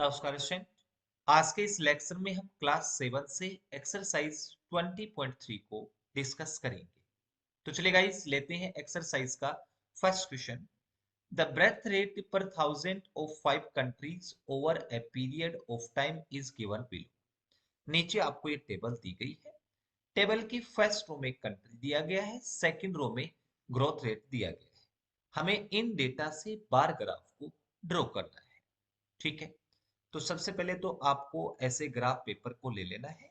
नमस्कार स्टूडेंट। आज के इस लेक्चर में हम क्लास 7 से एक्सरसाइज 20.3 को डिस्कस करेंगे। तो चलिए गाइस लेते हैं एक्सरसाइज का first question. The birth rate per thousand of 5 countries over a period of time is given below. नीचे आपको ये टेबल दी गई है। टेबल की फर्स्ट रो में कंट्री दिया गया है, सेकंड रो में ग्रोथ रेट दिया गया है। हमें इन डेटा से बार ग्राफ को ड्रॉ करना है। ठीक है, तो सबसे पहले तो आपको ऐसे ग्राफ पेपर को ले लेना है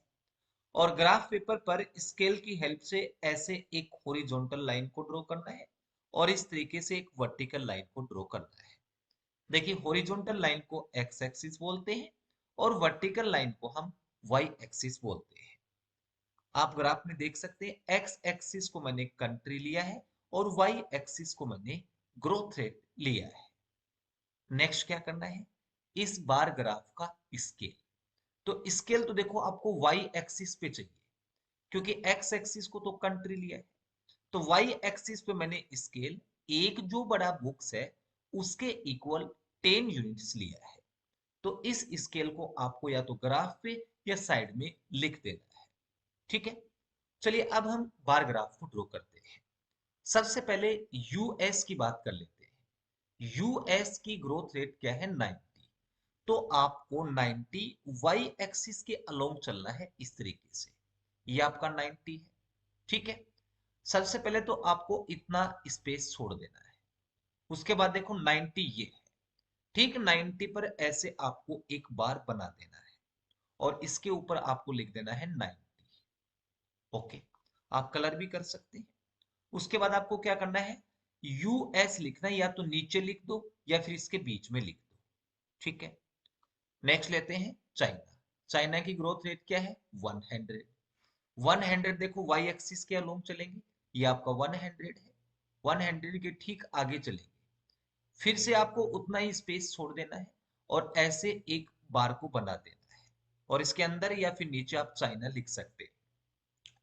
और ग्राफ पेपर पर स्केल की हेल्प से ऐसे एक हॉरिजॉन्टल लाइन को ड्रॉ करना है और इस तरीके से एक वर्टिकल लाइन को ड्रॉ करना है। देखिए, हॉरिजॉन्टल लाइन को एक्स एक्सिस बोलते हैं और वर्टिकल लाइन को हम वाई एक्सिस बोलते हैं। आप ग्राफ में देख सकते हैं एक्स एक्सिस को मैंने कंट्री लिया है और वाई एक्सिस को मैंने ग्रोथ रेट लिया है। नेक्स्ट क्या करना है, इस बार ग्राफ का स्केल। तो स्केल तो देखो आपको वाई एक्सिस पे चाहिए क्योंकि एक्स एक्सिस को तो कंट्री लिया है। तो वाई एक्सिस पे मैंने स्केल एक जो बड़ा बुक्स है उसके इक्वल 10 यूनिट्स लिया है। तो इस स्केल को आपको या तो ग्राफ पे या साइड में लिख देना है। ठीक है, चलिए अब हम बार ग्राफ को ड्रॉ करते हैं। सबसे पहले यूएस की बात कर लेते हैं। यूएस की ग्रोथ रेट क्या है, 90। तो आपको 90 वाई एक्सिस के अलोंग चलना है इस तरीके से। ये आपका 90 है। ठीक है, सबसे पहले तो आपको इतना स्पेस छोड़ देना है। उसके बाद देखो 90 ये है। ठीक 90 पर ऐसे आपको एक बार बना देना है और इसके ऊपर आपको लिख देना है 90। ओके, आप कलर भी कर सकते हैं। उसके बाद आपको क्या करना है, यूएस लिखना है, या तो नीचे लिख दो या फिर इसके बीच में लिख दो। ठीक है, नेक्स्ट लेते हैं चाइना। चाइना की ग्रोथ रेट क्या है, 100। 100 देखो वाई एक्सिस के अलोंग चलेंगे, ये आपका 100 है। 100 के ठीक आगे चलेंगे, फिर से आपको उतना ही स्पेस छोड़ देना है और ऐसे एक बार को बना देना है और इसके अंदर या फिर नीचे आप चाइना लिख सकते हैं।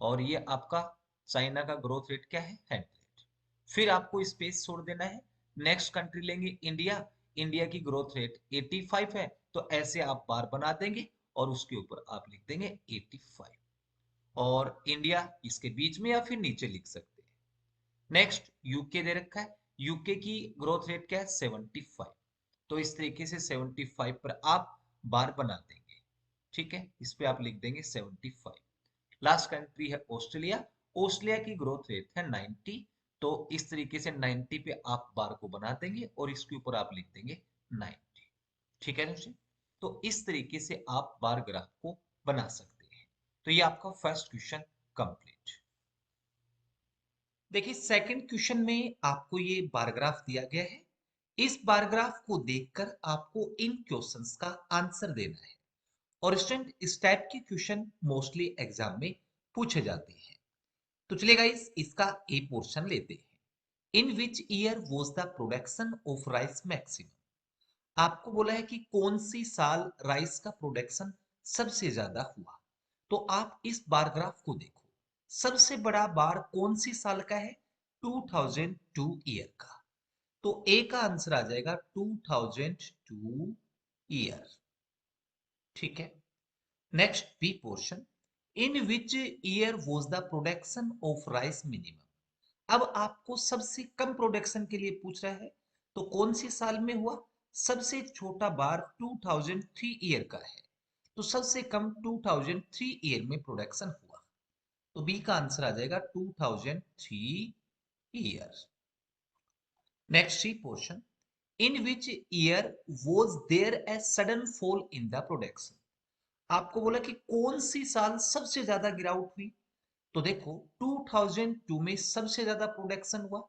और ये आपका चाइना का ग्रोथ रेट क्या है, 100। फिर आपको स्पेस छोड़ देना है। नेक्स्ट कंट्री लेंगे इंडिया। इंडिया की ग्रोथ रेट 85 है, तो ऐसे आप बार बना देंगे और उसके ऊपर आप लिख देंगे 85 और इंडिया इसके बीच में या फिर नीचे लिख सकते हैं। नेक्स्ट यूके दे रखा है। यूके की ग्रोथ रेट क्या है, 75। तो इस तरीके से 75 पर आप बार बना देंगे। ठीक है, इस पे आप लिख देंगे 75। लास्ट कंट्री है ऑस्ट्रेलिया। ऑस्ट्रेलिया की ग्रोथ रेट है 90। तो इस तरीके से 90 पे आप बार को बना देंगे और इसके ऊपर आप लिख देंगे 90। ठीक है दोस्तों, तो इस तरीके से आप बार ग्राफ को बना सकते हैं। तो ये आपका फर्स्ट क्वेश्चन कंप्लीट। देखिए, सेकंड क्वेश्चन में आपको ये बार ग्राफ दिया गया है। इस बार ग्राफ को देखकर आपको इन क्वेश्चंस का आंसर देना है और स्टूडेंट इस टाइप के क्वेश्चन मोस्टली एग्जाम में पूछे जाते हैं। तो चलिए गाइस इसका ए पोर्शन लेते हैं। In which year was the production of rice maximum. आपको बोला है कि कौन सी साल राइस का प्रोडक्शन सबसे ज्यादा हुआ। तो आप इस बार ग्राफ को देखो, सबसे बड़ा बार कौन सी साल का है, 2002 ईयर का। तो ए का आंसर आ जाएगा 2002 ईयर। ठीक है, next B portion. In which year was the production of rice minimum. अब आपको सबसे कम प्रोडक्शन के लिए पूछ रहा है, तो कौन सी साल में हुआ। सबसे छोटा बार 2003 ईयर का है, तो सबसे कम 2003 ईयर में प्रोडक्शन हुआ। तो बी का आंसर आ जाएगा 2003 year. Next C portion. In which year was there a sudden fall in the production. आपको बोला कि कौन सी साल सबसे ज्यादा गिरावट हुई। तो देखो 2002 में सबसे ज्यादा प्रोडक्शन हुआ,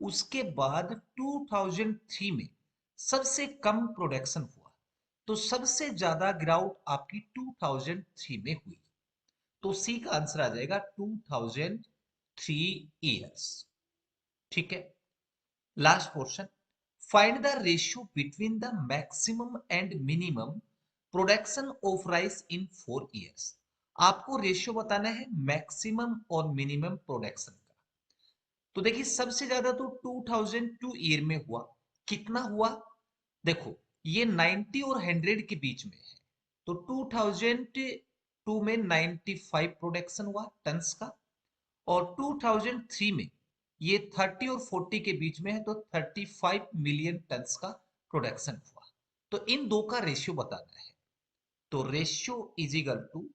उसके बाद 2003 में सबसे कम प्रोडक्शन हुआ। तो सबसे ज्यादा गिरावट आपकी 2003 में हुई। तो सी का आंसर आ जाएगा 2003 ईयर्स। ठीक है, last portion. Find the ratio between the maximum and minimum production of rice in 4 years. आपको रेशियो बताना है मैक्सिमम और मिनिमम प्रोडक्शन का। तो देखिए सबसे ज्यादा तो 2002 ईयर में हुआ। कितना हुआ, देखो ये 90 और 100 के बीच में है। तो 2002 में 95 प्रोडक्शन हुआ टन्स का, और 2003 में ये 30 और 40 के बीच में है, तो 35 मिलियन टन्स का प्रोडक्शन हुआ। तो इन दो का रेशियो बताना है। तो रेशियो इज इक्वल टू,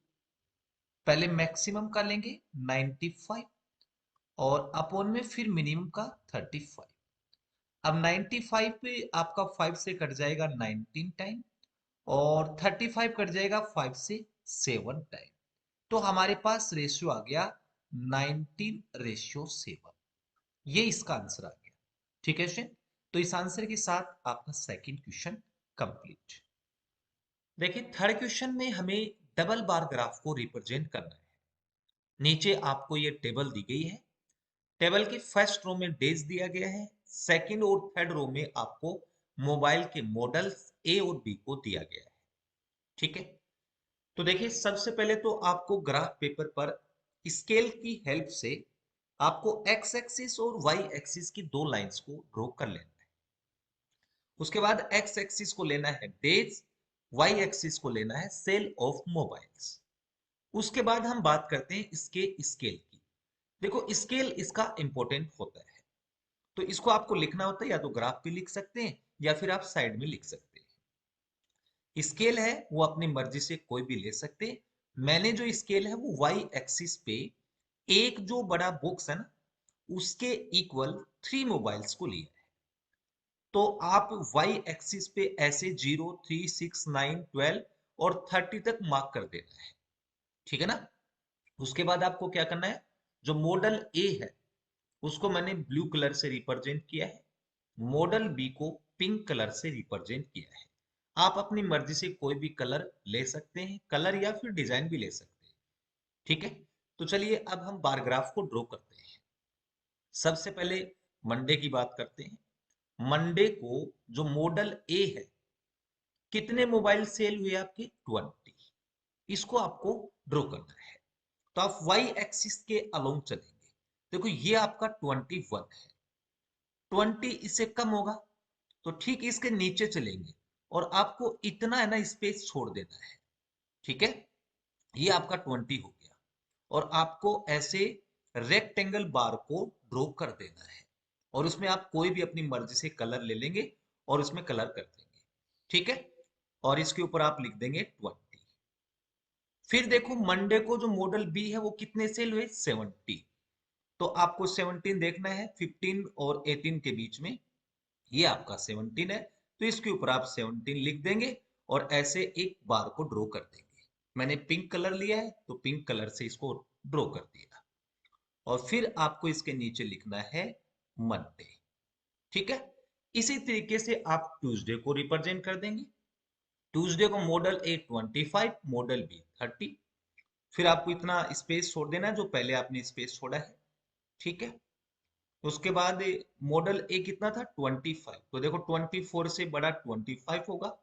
पहले मैक्सिमम का लेंगे 95 और अपॉन में फिर मिनिमम का 35। अब 95 पे आपका 5 से कट जाएगा 19 टाइम, और 35 कट जाएगा 5 से 7 टाइम। तो हमारे पास रेशियो आ गया 19:7। ये इसका आंसर आ गया। ठीक है स्टूडेंट, तो इस आंसर के साथ आपका सेकंड क्वेश्चन कंप्लीट। देखिए थर्ड क्वेश्चन में हमें डबल बार ग्राफ को रिप्रेजेंट करना है। नीचे आपको ये टेबल दी गई है। टेबल की फर्स्ट रो में डेज दिया गया है, सेकंड और थर्ड रो में आपको मोबाइल के मॉडल्स ए और बी को दिया गया है। ठीक है, तो देखिए सबसे पहले तो आपको ग्राफ पेपर पर स्केल की हेल्प से आपको एक्स एक्सिस और वाई एक्सिस की दो लाइंस को ड्रॉ कर लेना है। उसके बाद एक्स एक्सिस को लेना है डेज, वाई एक्सिस को लेना है सेल ऑफ मोबाइल्स। उसके बाद हम बात करते हैं इसके स्केल की। देखो स्केल इसका इंपॉर्टेंट होता है, तो इसको आपको लिखना होता है, या तो ग्राफ पे लिख सकते हैं या फिर आप साइड में लिख सकते हैं। स्केल है वो अपनी मर्जी से कोई भी ले सकते हैं। मैंने जो स्केल है वो वाई एक्सिस पे एक जो बड़ा बॉक्स है ना, उसके इक्वल 3 मोबाइल्स को लिया है। तो आप वाई एक्सिस पे ऐसे 0, 3, 6, 9, 12 और 30 तक मार्क कर देना है। ठीक है ना। उसके बाद आपको क्या करना है, जो मॉडल ए है उसको मैंने ब्लू कलर से रिप्रेजेंट किया है, मॉडल बी को पिंक कलर से रिप्रेजेंट किया है। आप अपनी मर्जी से कोई भी कलर ले सकते हैं, कलर या फिर डिजाइन भी ले सकते हैं। ठीक है, तो चलिए अब हम बार ग्राफ को ड्रॉ करते हैं। सबसे पहले मंडे की बात करते हैं। मंडे को जो मॉडल ए है, कितने मोबाइल सेल हुए आपके 20, इसको आपको ड्रॉ करना है। तो आप वाई एक्सिस के अलोंग चलेंगे। देखो ये आपका 21 है, 20 इससे कम होगा तो ठीक इसके नीचे चलेंगे, और आपको इतना है ना स्पेस छोड़ देना है। ठीक है, ये आपका 20 हो गया, और आपको ऐसे रेक्टेंगल बार को ड्रॉ कर देना है, और उसमें आप कोई भी अपनी मर्जी से कलर ले लेंगे और उसमें कलर कर देंगे। ठीक है, और इसके ऊपर आप लिख देंगे 20। फिर देखो मंडे को जो मॉडल बी है वो कितने सेल हुए 70। तो आपको 17 देखना है 15 और 18 के बीच में, ये आपका 17 है। तो इसके ऊपर आप 17 लिख देंगे और ऐसे एक बार को ड्रॉ कर देंगे। मैंने पिंक कलर लिया है तो पिंक कलर से इसको ड्रॉ कर दिया, और फिर आपको इसके नीचे लिखना है मंडे। ठीक है, इसी तरीके से आप ट्यूसडे को रिप्रेजेंट कर देंगे। ट्यूसडे को मॉडल ए 25, मॉडल बी 30। फिर आपको इतना स्पेस छोड़ देना है जो पहले आपने स्पेस छोड़ा है। ठीक है, उसके बाद मॉडल ए कितना था 25, तो देखो 24 से बड़ा 25 होगा,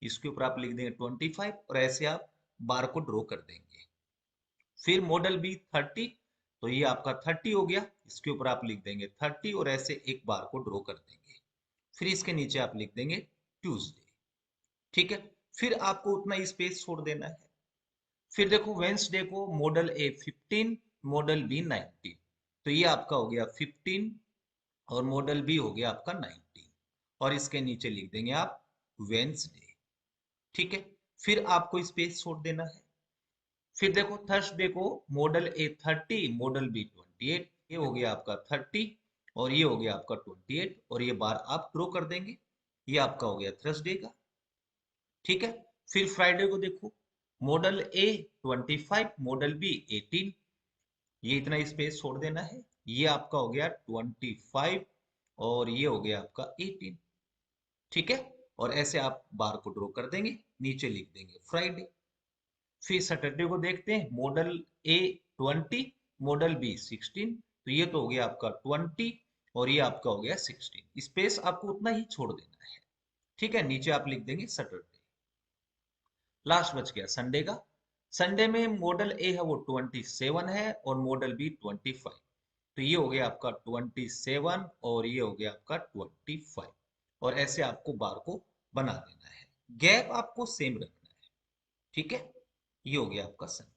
इसके ऊपर आप लिख देंगे 25 और ऐसे आप बार को ड्रॉ कर देंगे। फिर मॉडल बी 30, तो ये आपका 30 हो गया, इसके ऊपर आप लिख देंगे 30 और ऐसे एक बार को ड्रॉ कर देंगे। फिर इसके नीचे आप लिख देंगे ट्यूसडे। ठीक है, फिर आपको उतना स्पेस छोड़ देना है। फिर देखो वेंसडे को मॉडल ए 15, मॉडल बी 19, तो ये आपका हो गया 15 और मॉडल बी हो गया आपका 19, और इसके नीचे लिख देंगे आप वेंसडे। ठीक है, फिर आपको स्पेस छोड़ देना है। फिर देखो थर्सडे को मॉडल ए 30, मॉडल बी 28, ये हो गया आपका 30 और ये हो गया आपका 28, और ये बार आप ड्रॉ कर देंगे। ये आपका हो गया थर्सडे का। ठीक है, फिर फ्राइडे को देखो मॉडल ए 25, मॉडल बी 18, ये इतना स्पेस छोड़ देना है। ये आपका हो गया 25 और ये हो गया आपका 18। ठीक है, और ऐसे आप बार को ड्रॉ कर देंगे, नीचे लिख देंगे फ्राइडे। फिर सैटरडे को देखते हैं मॉडल ए 20, मॉडल बी 16, तो ये तो हो गया आपका 20 और ये आपका हो गया 16। स्पेस आपको उतना ही छोड़ देना है। ठीक है, नीचे आप लिख देंगे सैटरडे। लास्ट बच गया संडे का। संडे में मॉडल ए है वो 27 है और मॉडल बी 25, तो ये हो गया आपका 27 और ये हो गया आपका 25, और ऐसे आपको बार को बना देना है। गैप आपको सेम रखना है। ठीक है, ये हो गया आपका संडे।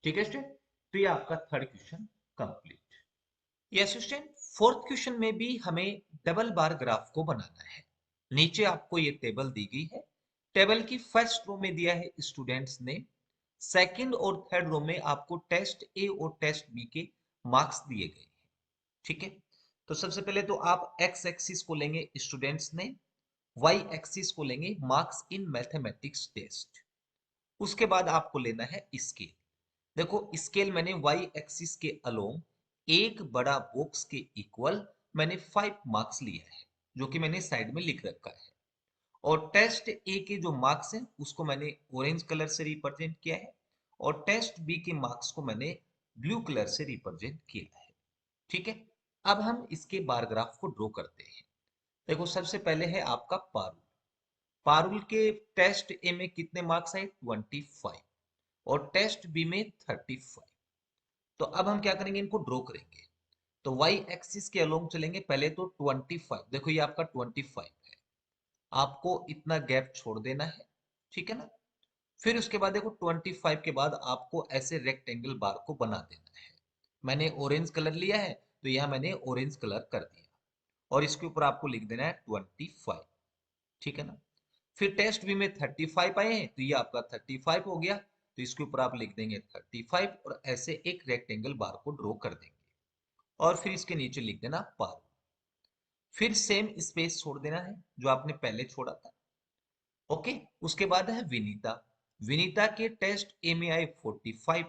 ठीक है स्टूडेंट, तो ये आपका third question complete. Yes student, fourth question में भी हमें डबल बार ग्राफ को बनाना है। नीचे आपको ये टेबल दी गई है। टेबल की फर्स्ट रो में दिया है स्टूडेंट्स ने, सेकंड और थर्ड रो में आपको टेस्ट ए और टेस्ट बी के मार्क्स दिए गए हैं। ठीक है, तो सबसे पहले तो आप एक्स एक्सिस को लेंगे स्टूडेंट्स ने, वाई एक्सिस को लेंगे मार्क्स इन मैथमेटिक्स टेस्ट। उसके बाद आपको लेना है स्केल। देखो स्केल मैंने वाई एक्सिस के अलोंग एक बड़ा बॉक्स के इक्वल मैंने 5 मार्क्स लिया है, जो कि मैंने साइड में लिख रखा है। और टेस्ट ए के जो मार्क्स हैं उसको मैंने ऑरेंज कलर से रिप्रेजेंट किया है, और टेस्ट बी के मार्क्स को मैंने ब्लू कलर से रिप्रेजेंट किया है। ठीक है, अब हम इसके बार ग्राफ को ड्रॉ करते हैं। देखो सबसे पहले है आपका पारुल। पारुल के टेस्ट ए में कितने मार्क्स आए? 25, और टेस्ट बी में 35। तो अब हम क्या करेंगे, इनको ड्रॉ करेंगे। तो वाई एक्सिस के अलोंग चलेंगे, पहले तो 25, देखो ये आपका 25 है, आपको इतना गैप छोड़ देना है। ठीक है ना, फिर उसके बाद देखो 25 के बाद आपको ऐसे रेक्टेंगल बार को बना देना है। मैंने ऑरेंज कलर लिया है, तो यहां मैंने ऑरेंज कलर कर दिया, और इसके ऊपर आपको लिख देना है 25। ठीक है ना, फिर टेस्ट बी में 35 आए हैं, तो ये आपका 35 हो गया, तो इसके ऊपर आप लिख देंगे 35, और ऐसे एक रेक्टेंगल बार को ड्रॉ कर देंगे, और फिर इसके नीचे लिख देना पार। फिर सेम स्पेस छोड़ देना है जो आपने पहले छोड़ा था। ओके, उसके बाद है विनीता। विनीता के टेस्ट ए में आए 45,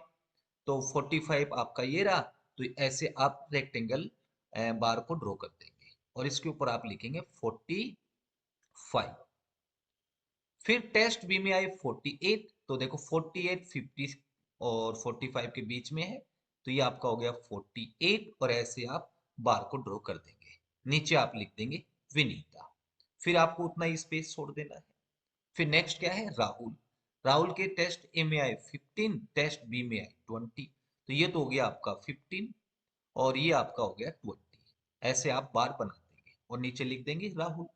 तो 45 आपका ये रहा, तो ऐसे आप रेक्टेंगल बार को ड्रॉ कर देंगे, और इसके ऊपर आप लिखेंगे 45। फिर टेस्ट बी में आए 48, तो देखो 48 50 और 45 के बीच में है, तो ये आपका हो गया 48, और ऐसे आप बार को ड्रॉ कर देंगे। नीचे आप लिख देंगे विनीता, फिर आपको उतना ही स्पेस छोड़ देना है। फिर नेक्स्ट क्या है, राहुल। राहुल के टेस्ट ए में आए 15, टेस्ट बी में आए 20, तो ये तो हो गया आपका 15, और ये आपका हो गया 20। ऐसे आप बार बना देंगे और नीचे लिख देंगे राहुल,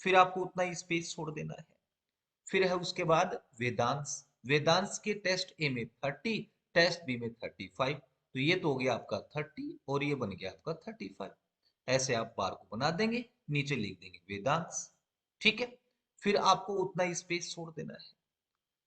फिर आपको उतना ही स्पेस छोड़ देना है। फिर है उसके बाद वेदांश। वेदांश के टेस्ट ए में 30, टेस्ट बी में 35, तो ये तो हो गया आपका 30, और ये बन गया आपका 35। ऐसे आप बार को बना देंगे, नीचे लिख देंगे वेदांश। ठीक है, फिर आपको उतना ही स्पेस छोड़ देना है।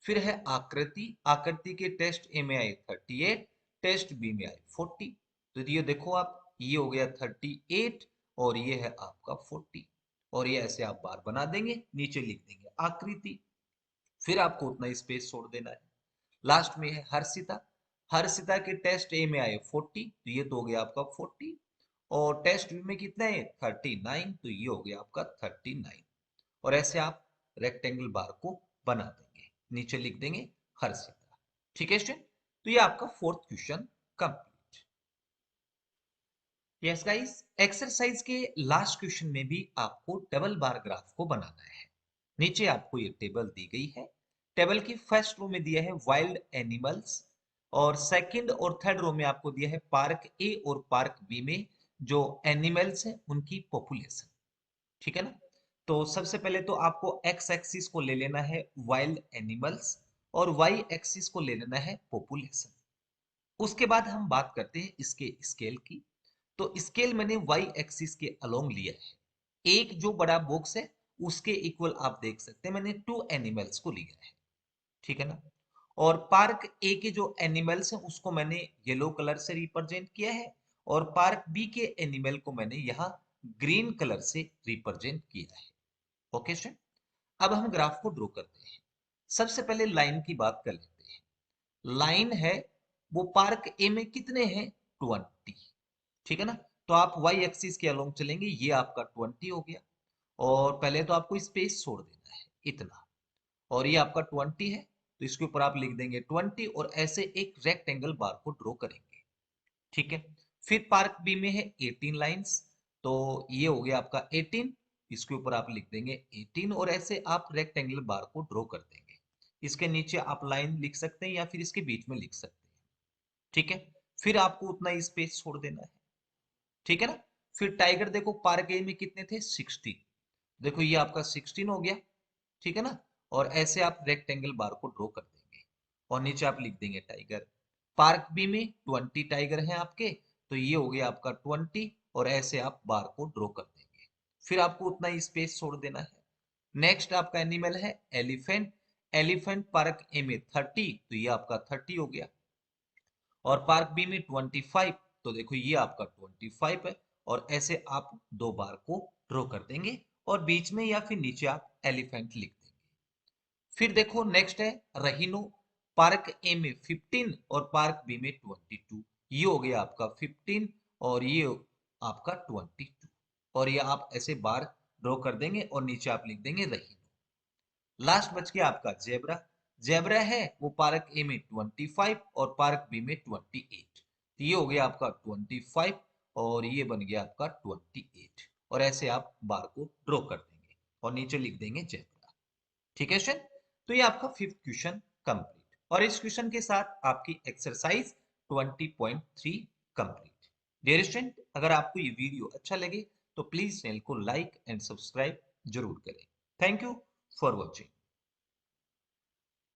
फिर है आकृति। आकृति के टेस्ट ए में आए 38, टेस्ट बी में आए 40, तो ये देखो आप, ये हो गया 38, और ये है आपका 40, और ये ऐसे आप बार बना देंगे, नीचे लिख देंगे आकृति। फिर आपको उतना ही स्पेस छोड़ देना है। लास्ट में है हर्षिता। हर्षिता के टेस्ट ए में आए 40, तो ये तो हो गया आपका 40, और टेस्ट बी में कितने हैं 39, तो ये हो गया आपका 39, और ऐसे आप रेक्टेंगल बार को बना देंगे, नीचे लिख देंगे हर्षिता। ठीक है स्टूडेंट, तो ये आपका fourth question complete. Yes guys, exercise के लास्ट क्वेश्चन में भी आपको डबल बार ग्राफ को बनाना है। नीचे आपको ये टेबल दी गई है। टेबल की फर्स्ट रो में दिया है वाइल्ड एनिमल्स, और सेकंड और थर्ड रो में आपको दिया है पार्क ए और पार्क बी में जो एनिमल्स हैं उनकी पॉपुलेशन। ठीक है ना, तो सबसे पहले तो आपको एक्स एक्सिस को ले लेना है वाइल्ड एनिमल्स, और वाई एक्सिस को ले लेना है पॉपुलेशन। उसके बाद हम बात करते हैं इसके स्केल की। तो स्केल मैंने वाई एक्सिस के अलोंग लिया है, एक जो बड़ा बॉक्स है उसके इक्वल आप देख सकते हैं मैंने 2 एनिमल्स को लिया है। ठीक है ना, और पार्क ए के जो एनिमल्स हैं उसको मैंने येलो कलर से रिप्रेजेंट किया है, और पार्क बी के एनिमल को मैंने यहाँ ग्रीन कलर से रिप्रेजेंट किया है। ओके स्टूडेंट, अब हम ग्राफ को ड्रॉ करते हैं। सबसे पहले लाइन की बात कर लेते हैं। लाइन है वो पार्क ए में कितने हैं 20। ठीक है ना, तो आप वाई एक्सिस के अलोंग चलेंगे, ये आपका 20 हो गया, और पहले तो आपको स्पेस छोड़ देना है इतना, और ये आपका 20 है, तो इसके ऊपर आप लिख देंगे 20, और ऐसे एक रेक्टेंगल बार को ड्रॉ करेंगे। ठीक है, फिर पार्क बी में है 18 लाइंस, तो ये हो गया आपका 18, इसके ऊपर आप लिख देंगे 18, और ऐसे आप रेक्टेंगल बार को ड्रॉ कर देंगे। इसके नीचे आप लाइन लिख सकते हैं या फिर इसके बीच में लिख सकते हैं। ठीक है, फिर आपको उतना ही स्पेस छोड़ देना है। ठीक है ना, फिर टाइगर देखो पार्क ए में कितने थे 16, देखो ये आपका 16 हो गया, ठीक है ना। और ऐसे आप रेक्टेंगल बार को ड्रॉ कर देंगे और नीचे आप लिख देंगे टाइगर। पार्क बी में 20 टाइगर हैं आपके, तो ये हो गया आपका 20, और ऐसे आप बार को ड्रॉ कर देंगे। फिर आपको उतना ही स्पेस छोड़ देना है। नेक्स्ट आपका एनिमल है एलिफेंट। एलिफेंट पार्क ए में 30, तो ये आपका 30 हो गया। और पार्क बी में 25, तो देखो ये आपका 25 है। और ऐसे आप दो बार को ड्रॉ कर देंगे और बीच में या फिर नीचे आप एलिफेंट लिख देंगे। फिर देखो नेक्स्ट है रहीनो। पार्क ए में 15 और पार्क बी में 22, ये हो गया आपका 15 और ये आपका 22। और ये आप ऐसे बार ड्रॉ कर देंगे और नीचे आप लिख देंगे रहीनो। लास्ट बच गया आपका जेब्रा। जेब्रा है वो पार्क ए में 25 और पार्क बी में 28, तो ये हो गया आपका 25 और ये बन गया आपका 28। और ऐसे आप बार को ड्रॉ कर देंगे और नीचे लिख देंगे जेब्रा। ठीक है क्वेश्चन। तो ये आपका फिफ्थ क्वेश्चन कंप्लीट, और इस क्वेश्चन के साथ आपकी एक्सरसाइज 20.3 कंप्लीट। डियर स्टूडेंट, अगर आपको ये वीडियो अच्छा लगे तो प्लीज चैनल को लाइक एंड सब्सक्राइब जरूर करें। Thank you for watching.